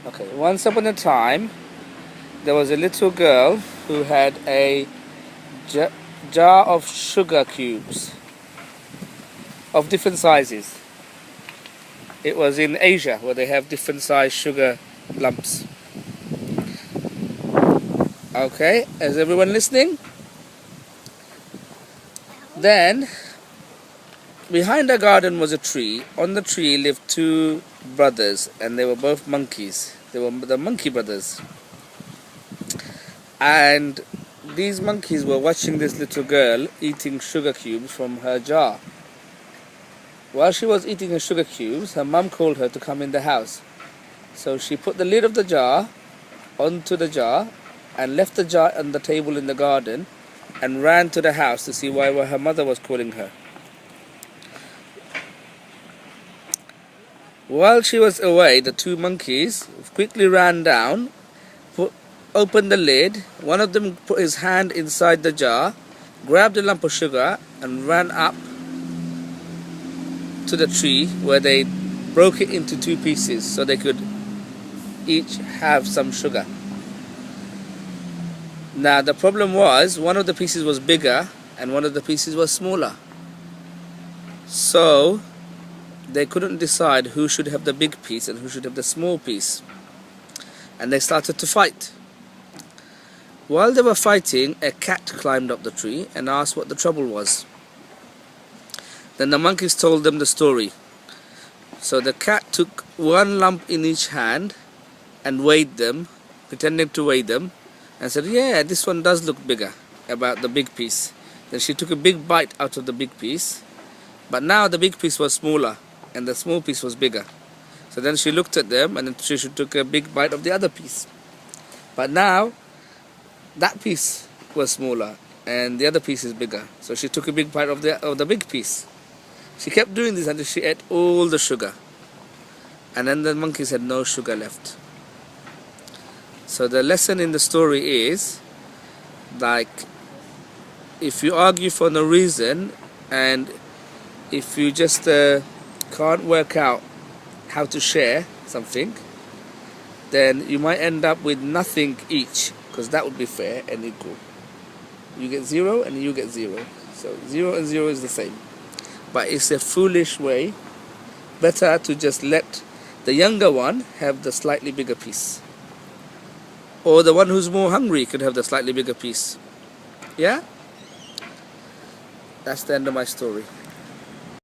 Okay, once upon a time, there was a little girl who had a jar of sugar cubes of different sizes. It was in Asia where they have different size sugar lumps. Okay, is everyone listening? Then, behind the garden was a tree. On the tree lived two brothers, and they were both monkeys. They were the monkey brothers. And these monkeys were watching this little girl eating sugar cubes from her jar. While she was eating her sugar cubes, her mum called her to come in the house. So she put the lid of the jar onto the jar and left the jar on the table in the garden and ran to the house to see why her mother was calling her. While she was away, the two monkeys quickly ran down, opened the lid. One of them put his hand inside the jar, grabbed a lump of sugar and ran up to the tree where they broke it into two pieces so they could each have some sugar. Now the problem was one of the pieces was bigger and one of the pieces was smaller. So they couldn't decide who should have the big piece and who should have the small piece. And they started to fight. While they were fighting, a cat climbed up the tree and asked what the trouble was. Then the monkeys told them the story. So the cat took one lump in each hand and weighed them, pretending to weigh them, and said, "Yeah, this one does look bigger," about the big piece. Then she took a big bite out of the big piece, but now the big piece was smaller and the small piece was bigger. So then she looked at them and then she took a big bite of the other piece. But now that piece was smaller and the other piece is bigger. So she took a big bite of the big piece. She kept doing this until she ate all the sugar. And then the monkeys had no sugar left. So the lesson in the story is, like, if you argue for no reason and if you just can't work out how to share something, then you might end up with nothing each, because that would be fair and equal. You get 0 and you get 0. So 0 and 0 is the same. But it's a foolish way. Better to just let the younger one have the slightly bigger piece. Or the one who's more hungry could have the slightly bigger piece. Yeah? That's the end of my story.